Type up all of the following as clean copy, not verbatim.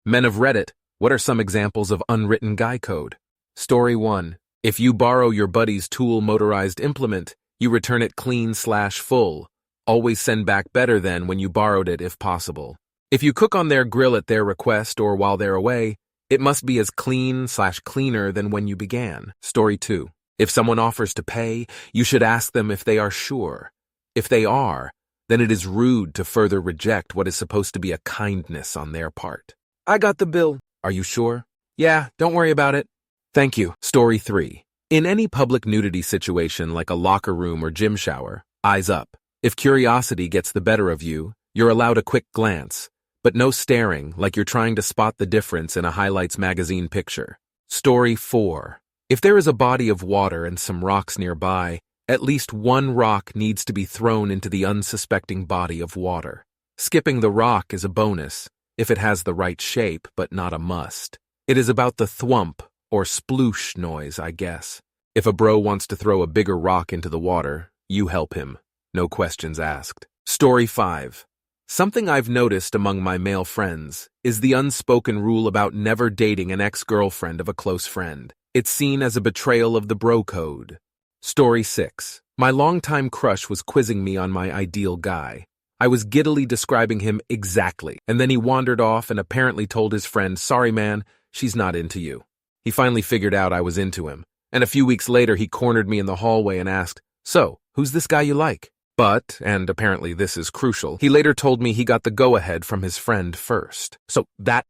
Men of Reddit, what are some examples of unwritten guy code? Story 1. If you borrow your buddy's tool motorized implement, you return it clean/full. Always send back better than when you borrowed it if possible. If you cook on their grill at their request or while they're away, it must be as clean/cleaner than when you began. Story 2. If someone offers to pay, you should ask them if they are sure. If they are, then it is rude to further reject what is supposed to be a kindness on their part. I got the bill. Are you sure? Yeah, don't worry about it. Thank you. Story 3. In any public nudity situation like a locker room or gym shower, eyes up. If curiosity gets the better of you, you're allowed a quick glance, but no staring like you're trying to spot the difference in a highlights magazine picture. Story 4. If there is a body of water and some rocks nearby, at least one rock needs to be thrown into the unsuspecting body of water. Skipping the rock is a bonus, if it has the right shape, but not a must. It is about the thwump or sploosh noise, I guess. If a bro wants to throw a bigger rock into the water, you help him. No questions asked. Story 5. Something I've noticed among my male friends is the unspoken rule about never dating an ex-girlfriend of a close friend. It's seen as a betrayal of the bro code. Story 6. My longtime crush was quizzing me on my ideal guy. I was giddily describing him exactly, and then he wandered off and apparently told his friend, "Sorry man, she's not into you." He finally figured out I was into him, and a few weeks later he cornered me in the hallway and asked, "So, who's this guy you like?" But, and apparently this is crucial, he later told me he got the go-ahead from his friend first.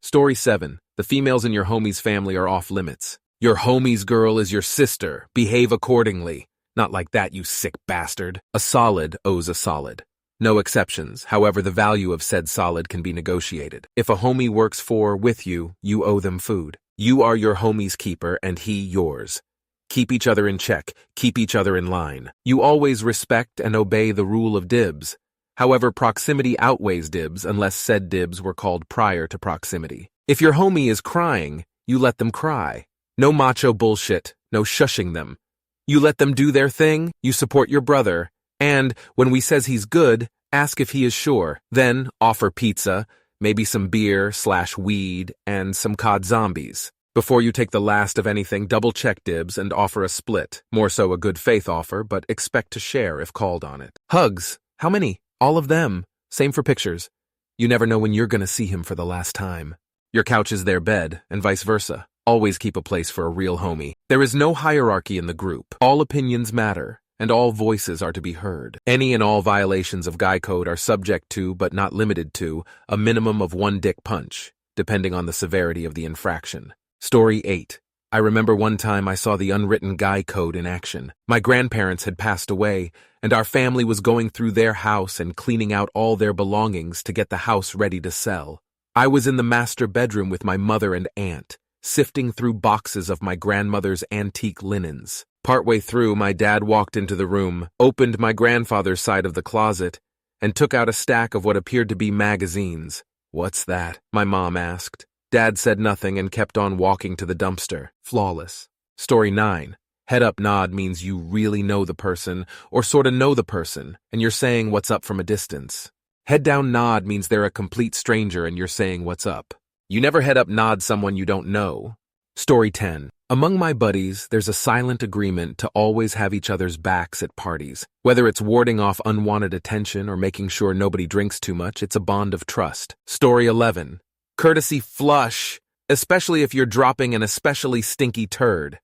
Story 7. The females in your homie's family are off limits. Your homie's girl is your sister. Behave accordingly. Not like that, you sick bastard. A solid owes a solid. No exceptions, however the value of said solid can be negotiated. If a homie works with you, you owe them food. You are your homie's keeper and he yours. Keep each other in check, keep each other in line. You always respect and obey the rule of dibs. However, proximity outweighs dibs unless said dibs were called prior to proximity. If your homie is crying, you let them cry. No macho bullshit, no shushing them. You let them do their thing, you support your brother, and when we says he's good, ask if he is sure. Then offer pizza, maybe some beer/weed, and some COD zombies. Before you take the last of anything, double-check dibs and offer a split. More so a good faith offer, but expect to share if called on it. Hugs. How many? All of them. Same for pictures. You never know when you're gonna see him for the last time. Your couch is their bed, and vice versa. Always keep a place for a real homie. There is no hierarchy in the group. All opinions matter, and all voices are to be heard. Any and all violations of guy code are subject to, but not limited to, a minimum of 1 dick punch, depending on the severity of the infraction. Story 8. I remember one time I saw the unwritten guy code in action. My grandparents had passed away, and our family was going through their house and cleaning out all their belongings to get the house ready to sell. I was in the master bedroom with my mother and aunt, sifting through boxes of my grandmother's antique linens. Partway through, my dad walked into the room, opened my grandfather's side of the closet, and took out a stack of what appeared to be magazines. "What's that?" my mom asked. Dad said nothing and kept on walking to the dumpster. Flawless. Story 9. Head up nod means you really know the person, or sorta know the person, and you're saying what's up from a distance. Head down nod means they're a complete stranger and you're saying what's up. You never head up nod someone you don't know. Story 10. Among my buddies, there's a silent agreement to always have each other's backs at parties. Whether it's warding off unwanted attention or making sure nobody drinks too much, it's a bond of trust. Story 11. Courtesy flush, especially if you're dropping an especially stinky turd.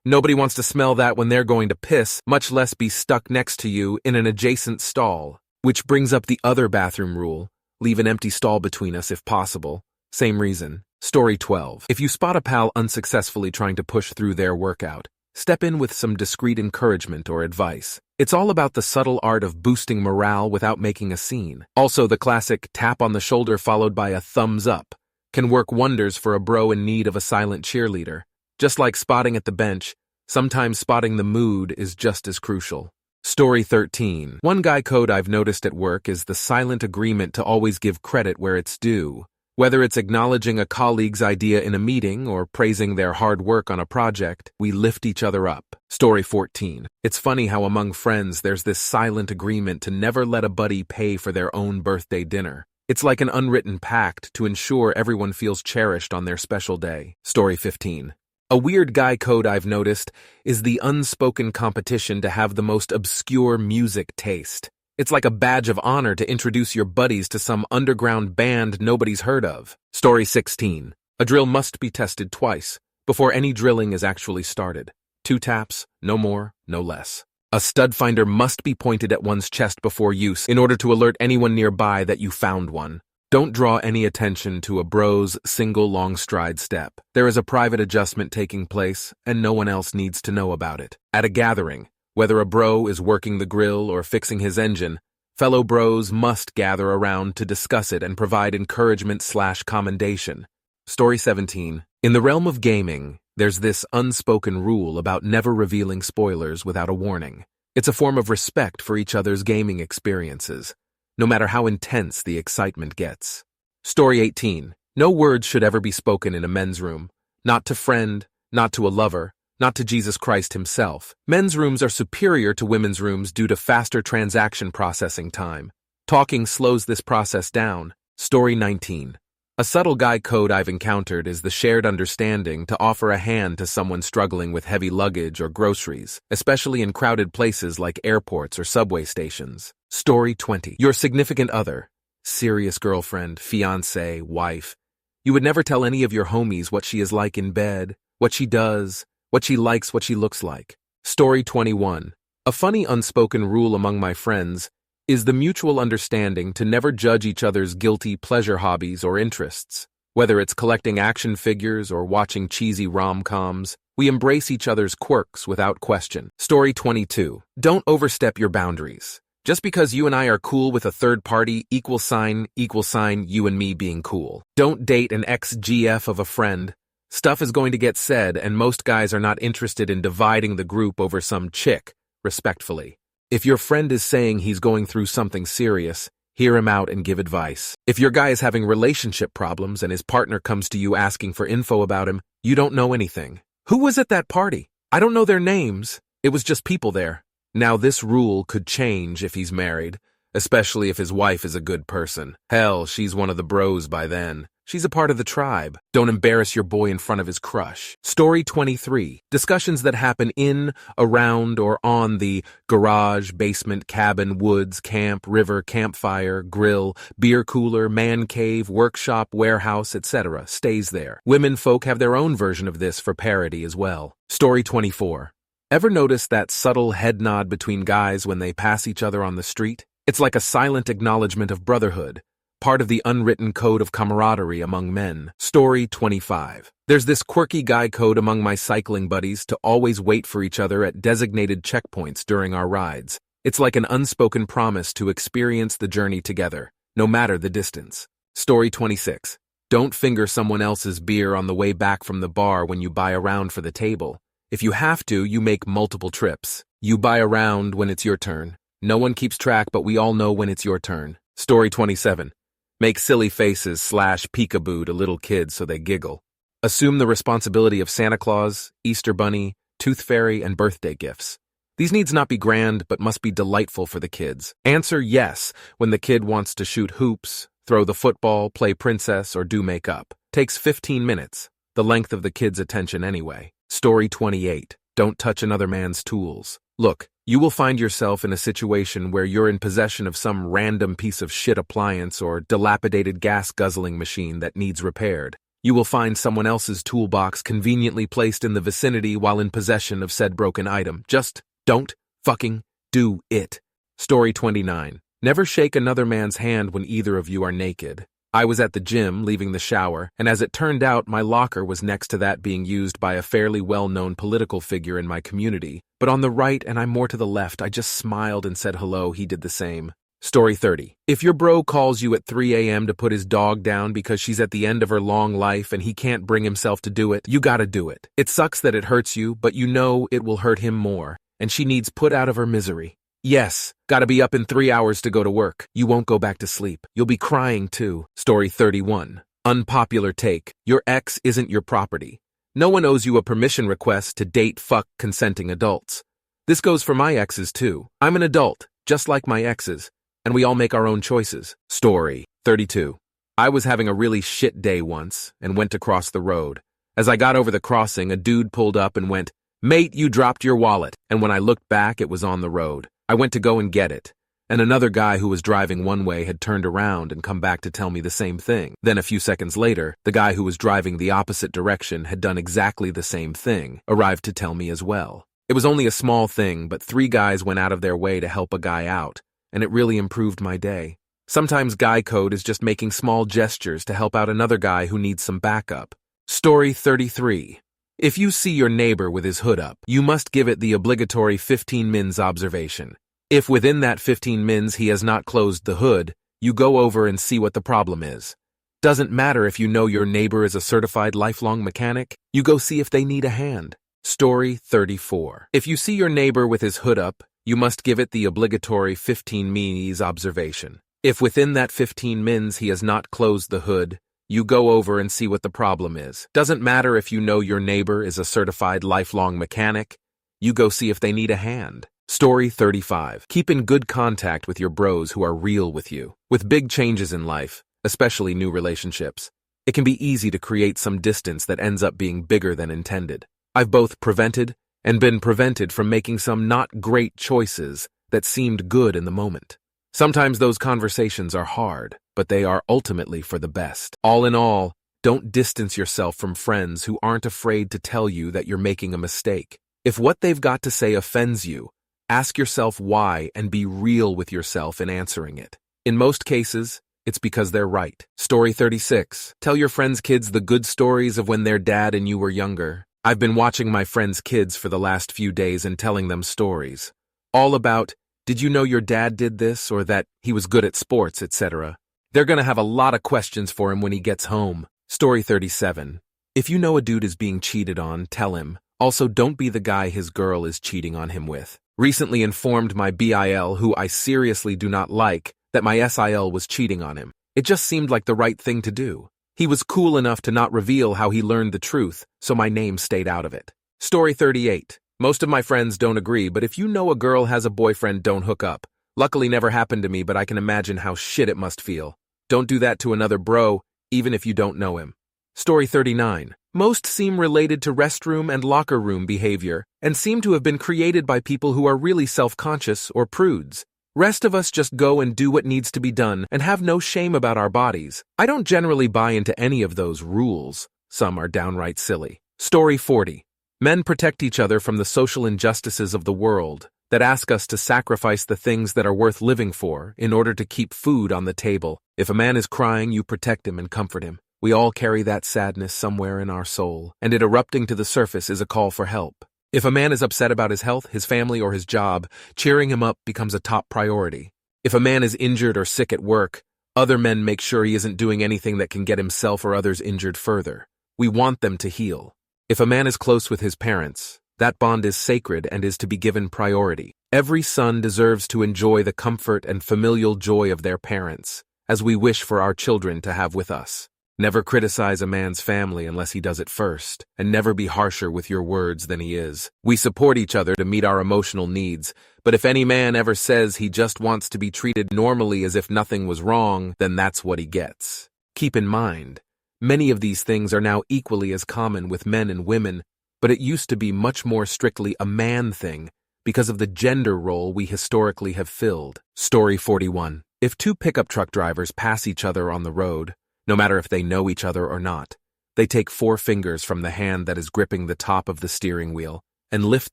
Nobody wants to smell that when they're going to piss, much less be stuck next to you in an adjacent stall. Which brings up the other bathroom rule. Leave an empty stall between us if possible. Same reason. Story 12. If you spot a pal unsuccessfully trying to push through their workout, step in with some discreet encouragement or advice. It's all about the subtle art of boosting morale without making a scene. Also, the classic tap on the shoulder followed by a thumbs up can work wonders for a bro in need of a silent cheerleader. Just like spotting at the bench, sometimes spotting the mood is just as crucial. Story 13. One guy code I've noticed at work is the silent agreement to always give credit where it's due. Whether it's acknowledging a colleague's idea in a meeting or praising their hard work on a project, we lift each other up. Story 14. It's funny how among friends there's this silent agreement to never let a buddy pay for their own birthday dinner. It's like an unwritten pact to ensure everyone feels cherished on their special day. Story 15. A weird guy code I've noticed is the unspoken competition to have the most obscure music taste. It's like a badge of honor to introduce your buddies to some underground band nobody's heard of. Story 16. A drill must be tested twice before any drilling is actually started. 2 taps, no more, no less. A stud finder must be pointed at one's chest before use in order to alert anyone nearby that you found one. Don't draw any attention to a bro's single long stride step. There is a private adjustment taking place, and no one else needs to know about it. At a gathering, whether a bro is working the grill or fixing his engine, fellow bros must gather around to discuss it and provide encouragement/commendation. Story 17. In the realm of gaming, there's this unspoken rule about never revealing spoilers without a warning. It's a form of respect for each other's gaming experiences, no matter how intense the excitement gets. Story 18. No words should ever be spoken in a men's room. Not to friend, not to a lover, not to Jesus Christ himself. Men's rooms are superior to women's rooms due to faster transaction processing time. Talking slows this process down. Story 19. A subtle guy code I've encountered is the shared understanding to offer a hand to someone struggling with heavy luggage or groceries, especially in crowded places like airports or subway stations. Story 20. Your significant other, serious girlfriend, fiancé, wife. You would never tell any of your homies what she is like in bed, what she does, what she likes, what she looks like. Story 21. A funny unspoken rule among my friends is the mutual understanding to never judge each other's guilty pleasure hobbies or interests. Whether it's collecting action figures or watching cheesy rom-coms, we embrace each other's quirks without question. Story 22. Don't overstep your boundaries. Just because you and I are cool with a third party, =, you and me being cool. Don't date an ex-GF of a friend. Stuff is going to get said, and most guys are not interested in dividing the group over some chick, respectfully. If your friend is saying he's going through something serious, hear him out and give advice. If your guy is having relationship problems and his partner comes to you asking for info about him, you don't know anything. Who was at that party? I don't know their names. It was just people there. Now this rule could change if he's married, especially if his wife is a good person. Hell, she's one of the bros by then. She's a part of the tribe. Don't embarrass your boy in front of his crush. Story 23. Discussions that happen in, around, or on the garage, basement, cabin, woods, camp, river, campfire, grill, beer cooler, man cave, workshop, warehouse, etc. stays there. Women folk have their own version of this for parody as well. Story 24. Ever notice that subtle head nod between guys when they pass each other on the street? It's like a silent acknowledgement of brotherhood, part of the unwritten code of camaraderie among men. Story 25. There's this quirky guy code among my cycling buddies to always wait for each other at designated checkpoints during our rides. It's like an unspoken promise to experience the journey together, no matter the distance. Story 26. Don't finger someone else's beer on the way back from the bar when you buy a round for the table. If you have to, you make multiple trips. You buy a round when it's your turn. No one keeps track, but we all know when it's your turn. Story 27. Make silly faces /peekaboo to little kids so they giggle. Assume the responsibility of Santa Claus, Easter Bunny, Tooth Fairy, and birthday gifts. These needs not be grand, but must be delightful for the kids. Answer yes when the kid wants to shoot hoops, throw the football, play princess, or do makeup. Takes 15 minutes, the length of the kid's attention anyway. Story 28. Don't touch another man's tools. Look, you will find yourself in a situation where you're in possession of some random piece of shit appliance or dilapidated gas-guzzling machine that needs repaired. You will find someone else's toolbox conveniently placed in the vicinity while in possession of said broken item. Just don't fucking do it. Story 29. Never shake another man's hand when either of you are naked. I was at the gym, leaving the shower, and as it turned out, my locker was next to that being used by a fairly well-known political figure in my community. But on the right and I'm more to the left, I just smiled and said hello. He did the same. Story 30. If your bro calls you at 3 a.m. to put his dog down because she's at the end of her long life and he can't bring himself to do it, you gotta do it. It sucks that it hurts you, but you know it will hurt him more, and she needs put out of her misery. Yes, gotta be up in 3 hours to go to work. You won't go back to sleep. You'll be crying too. Story 31. Unpopular take. Your ex isn't your property. No one owes you a permission request to date consenting adults. This goes for my exes too. I'm an adult, just like my exes, and we all make our own choices. Story 32. I was having a really shit day once and went to cross the road. As I got over the crossing, a dude pulled up and went, "Mate, you dropped your wallet." And when I looked back, it was on the road. I went to go and get it. And another guy who was driving one way had turned around and come back to tell me the same thing. Then a few seconds later, the guy who was driving the opposite direction had done exactly the same thing, arrived to tell me as well. It was only a small thing, but 3 guys went out of their way to help a guy out, and it really improved my day. Sometimes guy code is just making small gestures to help out another guy who needs some backup. Story 33. If you see your neighbor with his hood up, you must give it the obligatory 15 mins observation. If within that 15 mins he has not closed the hood, you go over and see what the problem is. Doesn't matter if you know your neighbor is a certified lifelong mechanic, you go see if they need a hand. Story 34. If you see your neighbor with his hood up, you must give it the obligatory 15 mins observation. If within that 15 mins he has not closed the hood, you go over and see what the problem is. Doesn't matter if you know your neighbor is a certified lifelong mechanic, you go see if they need a hand. Story 35. Keep in good contact with your bros who are real with you. With big changes in life, especially new relationships, it can be easy to create some distance that ends up being bigger than intended. I've both prevented and been prevented from making some not great choices that seemed good in the moment. Sometimes those conversations are hard, but they are ultimately for the best. All in all, don't distance yourself from friends who aren't afraid to tell you that you're making a mistake. If what they've got to say offends you, ask yourself why and be real with yourself in answering it. In most cases, it's because they're right. Story 36. Tell your friends' kids the good stories of when their dad and you were younger. I've been watching my friends' kids for the last few days and telling them stories. All about, did you know your dad did this, or that he was good at sports, etc. They're gonna have a lot of questions for him when he gets home. Story 37. If you know a dude is being cheated on, tell him. Also, don't be the guy his girl is cheating on him with. Recently informed my BIL, who I seriously do not like, that my SIL was cheating on him. It just seemed like the right thing to do. He was cool enough to not reveal how he learned the truth, so my name stayed out of it. Story 38. Most of my friends don't agree, but if you know a girl has a boyfriend, don't hook up. Luckily never happened to me, but I can imagine how shit it must feel. Don't do that to another bro, even if you don't know him. Story 39. Most seem related to restroom and locker room behavior, and seem to have been created by people who are really self-conscious or prudes. Rest of us just go and do what needs to be done and have no shame about our bodies. I don't generally buy into any of those rules. Some are downright silly. Story 40. Men protect each other from the social injustices of the world that ask us to sacrifice the things that are worth living for in order to keep food on the table. If a man is crying, you protect him and comfort him. We all carry that sadness somewhere in our soul, and it erupting to the surface is a call for help. If a man is upset about his health, his family, or his job, cheering him up becomes a top priority. If a man is injured or sick at work, other men make sure he isn't doing anything that can get himself or others injured further. We want them to heal. If a man is close with his parents, that bond is sacred and is to be given priority. Every son deserves to enjoy the comfort and familial joy of their parents, as we wish for our children to have with us. Never criticize a man's family unless he does it first, and never be harsher with your words than he is. We support each other to meet our emotional needs, but if any man ever says he just wants to be treated normally as if nothing was wrong, then that's what he gets. Keep in mind, many of these things are now equally as common with men and women, but it used to be much more strictly a man thing because of the gender role we historically have filled. Story 41. If 2 pickup truck drivers pass each other on the road, no matter if they know each other or not, they take 4 fingers from the hand that is gripping the top of the steering wheel and lift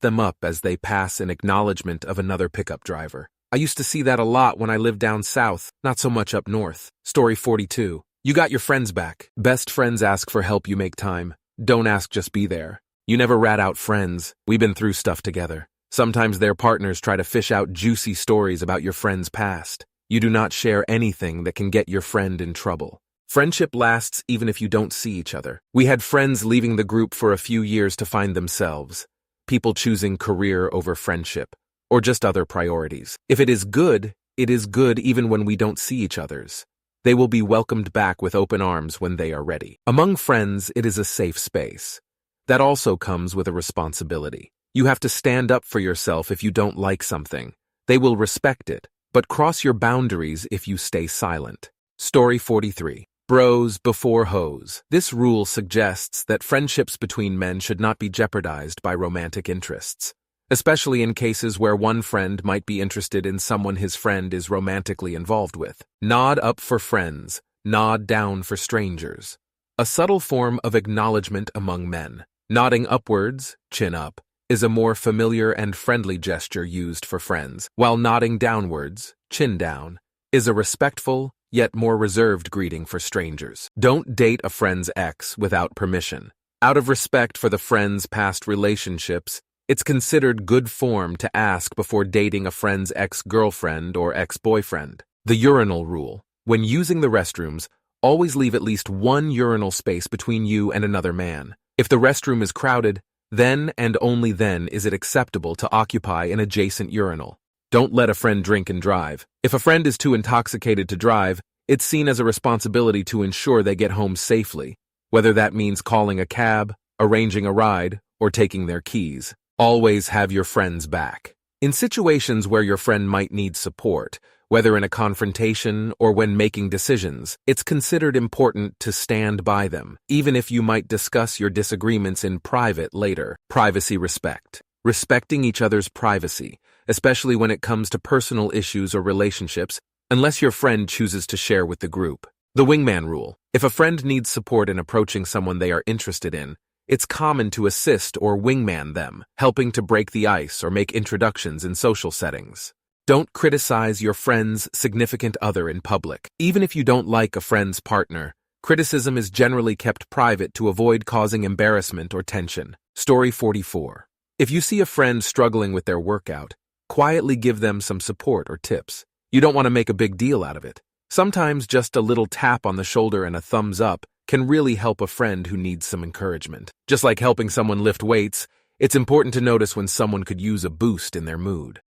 them up as they pass in acknowledgement of another pickup driver. I used to see that a lot when I lived down south, not so much up north. Story 42. You got your friends back. Best friends ask for help, you make time. Don't ask, just be there. You never rat out friends. We've been through stuff together. Sometimes their partners try to fish out juicy stories about your friend's past. You do not share anything that can get your friend in trouble. Friendship lasts even if you don't see each other. We had friends leaving the group for a few years to find themselves, people choosing career over friendship, or just other priorities. If it is good even when we don't see each other's. They will be welcomed back with open arms when they are ready. Among friends, it is a safe space. That also comes with a responsibility. You have to stand up for yourself if you don't like something. They will respect it, but cross your boundaries if you stay silent. Story 43. Bros before hoes. This rule suggests that friendships between men should not be jeopardized by romantic interests, especially in cases where one friend might be interested in someone his friend is romantically involved with. Nod up for friends, nod down for strangers. A subtle form of acknowledgement among men. Nodding upwards, chin up, is a more familiar and friendly gesture used for friends, while nodding downwards, chin down, is a respectful, yet more reserved greeting for strangers. Don't date a friend's ex without permission. Out of respect for the friend's past relationships, it's considered good form to ask before dating a friend's ex-girlfriend or ex-boyfriend. The urinal rule. When using the restrooms, always leave at least one urinal space between you and another man. If the restroom is crowded, then and only then is it acceptable to occupy an adjacent urinal. Don't let a friend drink and drive. If a friend is too intoxicated to drive, it's seen as a responsibility to ensure they get home safely, whether that means calling a cab, arranging a ride, or taking their keys. Always have your friends back. In situations where your friend might need support, whether in a confrontation or when making decisions, it's considered important to stand by them, even if you might discuss your disagreements in private later. Privacy respect. Respecting each other's privacy, especially when it comes to personal issues or relationships, unless your friend chooses to share with the group. The wingman rule. If a friend needs support in approaching someone they are interested in, it's common to assist or wingman them, helping to break the ice or make introductions in social settings. Don't criticize your friend's significant other in public. Even if you don't like a friend's partner, criticism is generally kept private to avoid causing embarrassment or tension. Story 44. If you see a friend struggling with their workout, quietly give them some support or tips. You don't want to make a big deal out of it. Sometimes just a little tap on the shoulder and a thumbs up can really help a friend who needs some encouragement. Just like helping someone lift weights, it's important to notice when someone could use a boost in their mood.